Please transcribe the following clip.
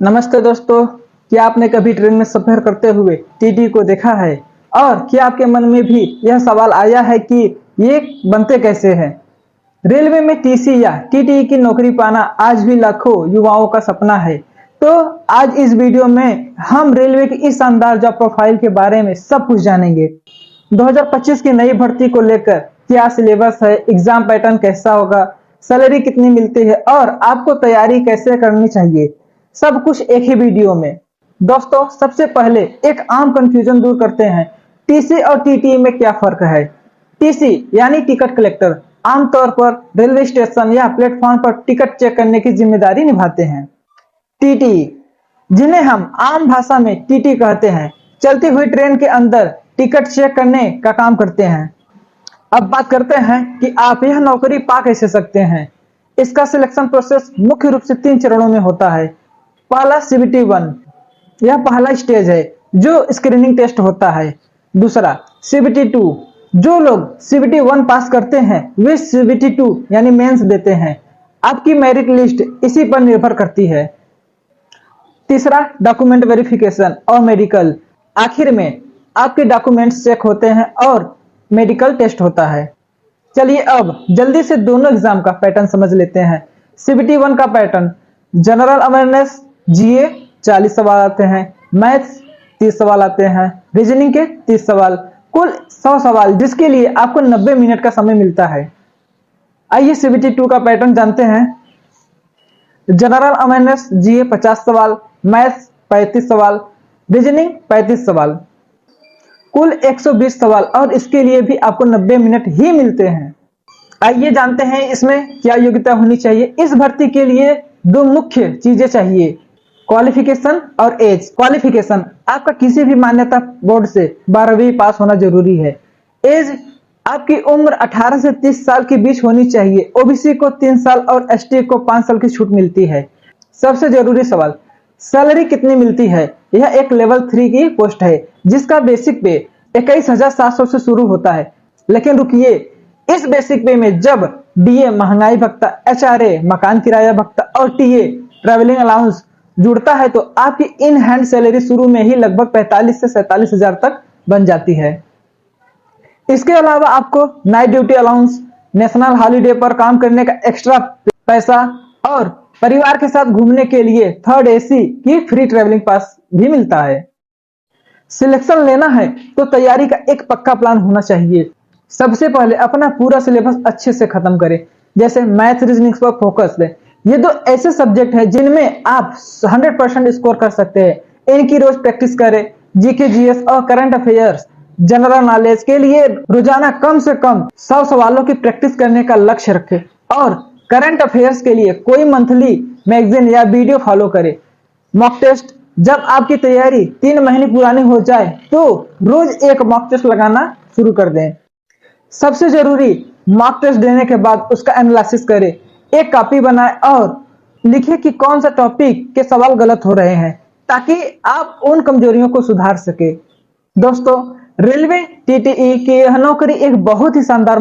नमस्ते दोस्तों, क्या आपने कभी ट्रेन में सफर करते हुए टीटी को देखा है? और क्या आपके मन में भी यह सवाल आया है कि ये बनते कैसे हैं? रेलवे में टीसी या टीटी की नौकरी पाना आज भी लाखों युवाओं का सपना है। तो आज इस वीडियो में हम रेलवे की इस शानदार जॉब प्रोफाइल के बारे में सब कुछ जानेंगे। 2025 की नई भर्ती को लेकर क्या सिलेबस है, एग्जाम पैटर्न कैसा होगा, सैलरी कितनी मिलती है और आपको तैयारी कैसे करनी चाहिए, सब कुछ एक ही वीडियो में। दोस्तों, सबसे पहले एक आम कंफ्यूजन दूर करते हैं। टीसी और टीटी में क्या फर्क है? टीसी यानी टिकट कलेक्टर आमतौर पर रेलवे स्टेशन या प्लेटफॉर्म पर टिकट चेक करने की जिम्मेदारी निभाते हैं। टीटी, जिन्हें हम आम भाषा में टीटी कहते हैं, चलती हुई ट्रेन के अंदर टिकट चेक करने का काम करते हैं। अब बात करते हैं कि आप यह नौकरी पा कैसे सकते हैं। इसका सिलेक्शन प्रोसेस मुख्य रूप से 3 चरणों में होता है। पहला CBT 1, यह पहला स्टेज है जो स्क्रीनिंग टेस्ट होता है। दूसरा CBT 2, जो लोग CBT 1 पास करते हैं वे CBT 2 यानी मेंस देते हैं। आपकी मेरिट लिस्ट इसी पर निर्भर करती है। तीसरा डॉक्यूमेंट वेरिफिकेशन और मेडिकल, आखिर में आपके डॉक्यूमेंट्स चेक होते हैं और मेडिकल टेस्ट होता है। चलिए अब जल्दी से दोनों एग्जाम का पैटर्न समझ लेते हैं। CBT 1 का पैटर्न, जनरल अवेयरनेस GA 40 सवाल आते हैं, मैथ्स 30 सवाल आते हैं, रीजनिंग के 30 सवाल, कुल 100 सवाल, जिसके लिए आपको 90 मिनट का समय मिलता है। आइए CBT 2 का पैटर्न जानते हैं। जनरल अवेयरनेस GA 50 सवाल, मैथ्स 35 सवाल, रीजनिंग 35 सवाल, कुल 120 सवाल, और इसके लिए भी आपको 90 मिनट ही मिलते हैं। आइए जानते हैं इसमें क्या योग्यता होनी चाहिए। इस भर्ती के लिए 2 मुख्य चीजें चाहिए, क्वालिफिकेशन और एज। क्वालिफिकेशन, आपका किसी भी मान्यता बोर्ड से 12वीं पास होना जरूरी है। एज, आपकी उम्र 18 से 30 साल के बीच होनी चाहिए। ओबीसी को 3 साल और एसटी को 5 साल की छूट मिलती है। सबसे जरूरी सवाल, सैलरी कितनी मिलती है? यह एक लेवल 3 की पोस्ट है जिसका बेसिक पे 21,700 से शुरू होता है। लेकिन रुकिए, इस बेसिक पे में जब डीए महंगाई भत्ता, HRA मकान किराया भत्ता और टीए ट्रैवलिंग अलाउंस जुड़ता है तो आपकी इन हैंड सैलरी शुरू में ही लगभग 45 से 47 हजार तक बन जाती है। इसके अलावा आपको night duty allowance, national holiday पर काम करने का एक्स्ट्रा पैसा और परिवार के साथ घूमने के लिए 3rd AC की फ्री ट्रैवलिंग पास भी मिलता है। सिलेक्शन लेना है तो तैयारी का एक पक्का प्लान होना चाहिए। सबसे पहले अपना पूरा सिलेबस अच्छे से खत्म करें, जैसे मैथ रीजनिंग पर फोकस दें। ये 2 ऐसे सब्जेक्ट हैं जिनमें आप 100% स्कोर कर सकते हैं। इनकी रोज प्रैक्टिस करें। जीके जीएस और करंट अफेयर्स, जनरल नॉलेज के लिए रोजाना कम से कम 100 सवालों की प्रैक्टिस करने का लक्ष्य रखें और करंट अफेयर्स के लिए कोई मंथली मैगजीन या वीडियो फॉलो करें। मॉक टेस्ट, जब आपकी तैयारी 3 महीने पुरानी हो जाए तो रोज एक मॉक टेस्ट लगाना शुरू कर दें। सबसे जरूरी, मॉक टेस्ट देने के बाद उसका एनालिसिस करें। एक कॉपी बनाएं और लिखिए कि कौन सा टॉपिक के सवाल गलत हो रहे हैं ताकि आप उन कमजोरियों को सुधार सके। दोस्तों, रेलवे TTE की यह नौकरी एक बहुत ही शानदार